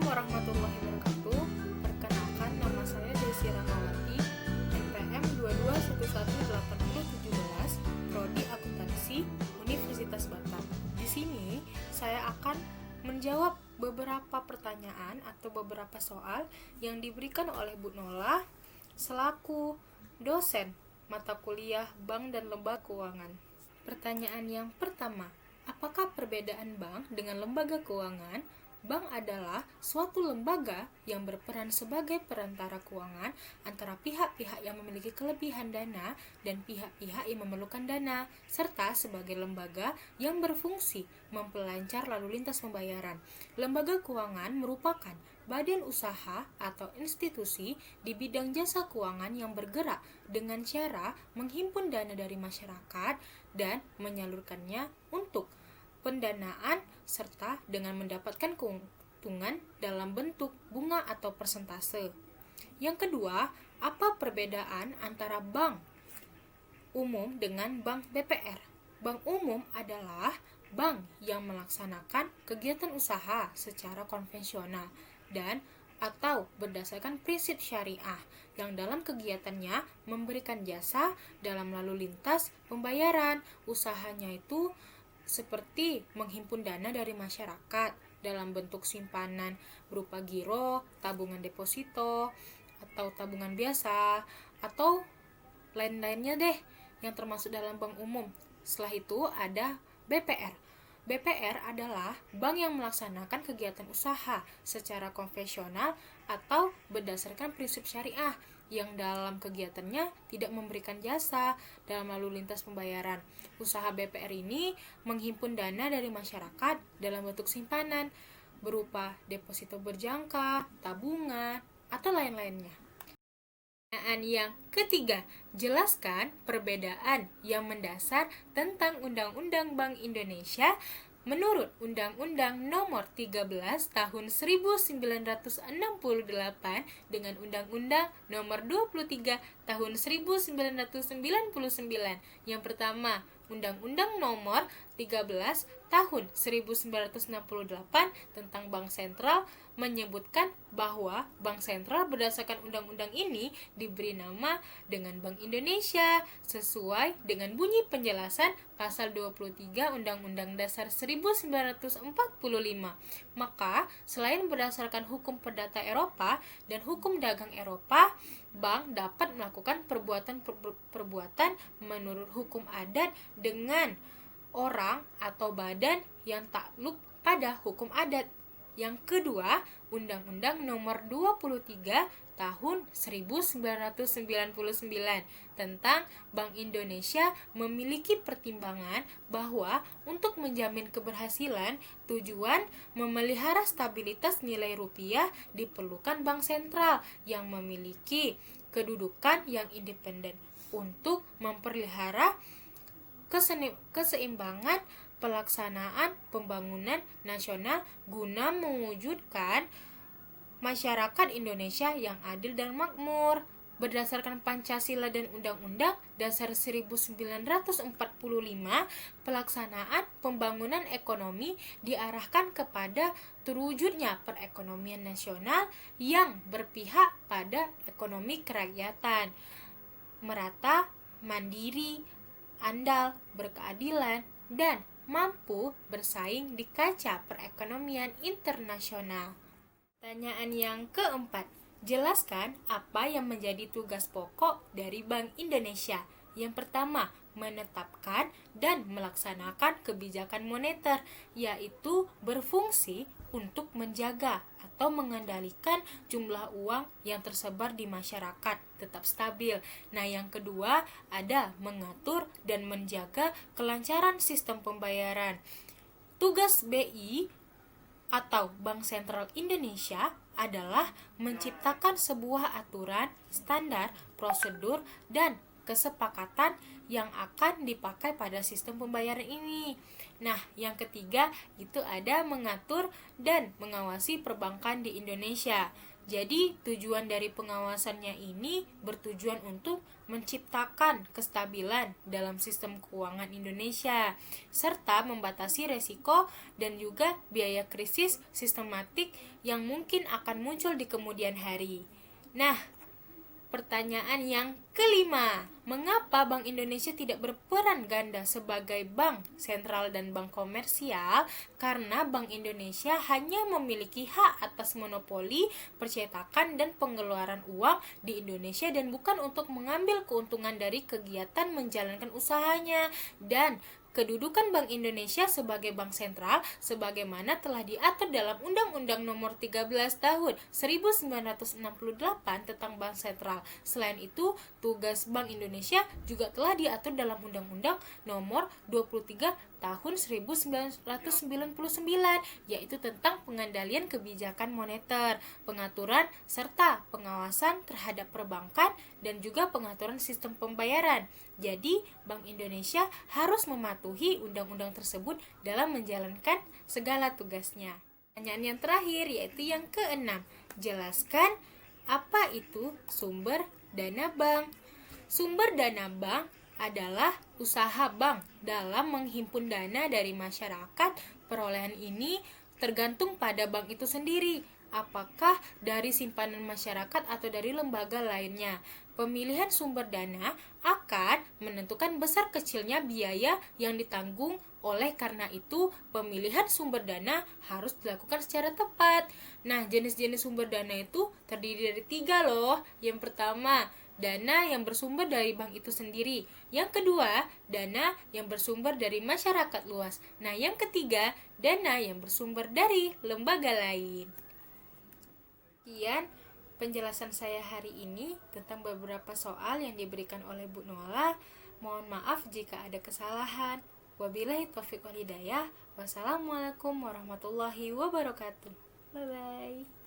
warahmatullahi wabarakatuh. Perkenalkan, nama saya Desi Rahmawati, NPM 22118017, Prodi Akuntansi, Universitas Batam. Di sini saya akan menjawab beberapa pertanyaan atau beberapa soal yang diberikan oleh Bu Nola selaku dosen mata kuliah Bank dan Lembaga Keuangan. Pertanyaan yang pertama, apakah perbedaan bank dengan lembaga keuangan? Bank adalah suatu lembaga yang berperan sebagai perantara keuangan antara pihak-pihak yang memiliki kelebihan dana dan pihak-pihak yang memerlukan dana, serta sebagai lembaga yang berfungsi memperlancar lalu lintas pembayaran. Lembaga keuangan merupakan badan usaha atau institusi di bidang jasa keuangan yang bergerak dengan cara menghimpun dana dari masyarakat dan menyalurkannya untuk pendanaan serta dengan mendapatkan keuntungan dalam bentuk bunga atau persentase. Yang kedua, apa perbedaan antara bank umum dengan bank BPR? Bank umum adalah bank yang melaksanakan kegiatan usaha secara konvensional dan atau berdasarkan prinsip syariah yang dalam kegiatannya memberikan jasa dalam lalu lintas pembayaran. Usahanya itu seperti menghimpun dana dari masyarakat dalam bentuk simpanan berupa giro, tabungan deposito, atau tabungan biasa, atau lain-lainnya deh yang termasuk dalam bank umum. Setelah itu ada BPR. BPR adalah bank yang melaksanakan kegiatan usaha secara konvensional atau berdasarkan prinsip syariah yang dalam kegiatannya tidak memberikan jasa dalam lalu lintas pembayaran. Usaha BPR ini menghimpun dana dari masyarakat dalam bentuk simpanan berupa deposito berjangka, tabungan, atau lain-lainnya. Pertanyaan yang ketiga, jelaskan perbedaan yang mendasar tentang Undang-Undang Bank Indonesia menurut Undang-Undang Nomor 13 Tahun 1968 dengan Undang-Undang Nomor 23 Tahun 1999. Yang pertama, Undang-Undang Nomor 13 Tahun 1968 tentang Bank Sentral menyebutkan bahwa Bank Sentral berdasarkan undang-undang ini diberi nama dengan Bank Indonesia sesuai dengan bunyi penjelasan pasal 23 Undang-Undang Dasar 1945. Maka, selain berdasarkan hukum perdata Eropa dan hukum dagang Eropa, bank dapat melakukan perbuatan menurut hukum adat dengan orang atau badan yang takluk pada hukum adat. Yang kedua, Undang-Undang Nomor 23 Tahun 1999 tentang Bank Indonesia memiliki pertimbangan bahwa untuk menjamin keberhasilan tujuan memelihara stabilitas nilai rupiah diperlukan bank sentral yang memiliki kedudukan yang independen untuk memelihara keseimbangan pelaksanaan pembangunan nasional guna mewujudkan masyarakat Indonesia yang adil dan makmur. Berdasarkan Pancasila dan Undang-Undang Dasar 1945, pelaksanaan pembangunan ekonomi diarahkan kepada terwujudnya perekonomian nasional yang berpihak pada ekonomi kerakyatan, merata, mandiri, andal, berkeadilan, dan mampu bersaing di kancah perekonomian internasional. Pertanyaan yang keempat, jelaskan apa yang menjadi tugas pokok dari Bank Indonesia. Yang pertama, menetapkan dan melaksanakan kebijakan moneter, yaitu berfungsi untuk menjaga atau mengendalikan jumlah uang yang tersebar di masyarakat tetap stabil. Nah, yang kedua ada mengatur dan menjaga kelancaran sistem pembayaran. Tugas BI atau Bank Sentral Indonesia adalah menciptakan sebuah aturan, standar, prosedur, dan kesepakatan yang akan dipakai pada sistem pembayaran ini. Nah, yang ketiga itu ada mengatur dan mengawasi perbankan di Indonesia. Jadi tujuan dari pengawasannya ini bertujuan untuk menciptakan kestabilan dalam sistem keuangan Indonesia serta membatasi resiko dan juga biaya krisis sistematik yang mungkin akan muncul di kemudian hari. Nah, pertanyaan yang kelima, mengapa Bank Indonesia tidak berperan ganda sebagai bank sentral dan bank komersial? Karena Bank Indonesia hanya memiliki hak atas monopoli percetakan dan pengeluaran uang di Indonesia dan bukan untuk mengambil keuntungan dari kegiatan menjalankan usahanya. Dan kedudukan Bank Indonesia sebagai bank sentral sebagaimana telah diatur dalam Undang-Undang Nomor 13 Tahun 1968 tentang Bank Sentral. Selain itu, tugas Bank Indonesia juga telah diatur dalam Undang-Undang Nomor 23 Tahun 1999, yaitu tentang pengendalian kebijakan moneter, pengaturan serta pengawasan terhadap perbankan dan juga pengaturan sistem pembayaran. Jadi, Bank Indonesia harus mematuhi undang-undang tersebut dalam menjalankan segala tugasnya. Pertanyaan yang terakhir yaitu yang keenam. Jelaskan apa itu sumber dana bank. Sumber dana bank adalah usaha bank dalam menghimpun dana dari masyarakat. Perolehan ini tergantung pada bank itu sendiri, apakah dari simpanan masyarakat atau dari lembaga lainnya. Pemilihan sumber dana akan menentukan besar kecilnya biaya yang ditanggung. Oleh karena itu, pemilihan sumber dana harus dilakukan secara tepat. Nah, jenis-jenis sumber dana itu terdiri dari 3 loh. Yang pertama, dana yang bersumber dari bank itu sendiri. Yang kedua, dana yang bersumber dari masyarakat luas. Nah, yang ketiga, dana yang bersumber dari lembaga lain. Sekian penjelasan saya hari ini tentang beberapa soal yang diberikan oleh Bu Nola. Mohon maaf jika ada kesalahan. Wabillahi taufiq wal hidayah. Wassalamualaikum warahmatullahi wabarakatuh. Bye bye.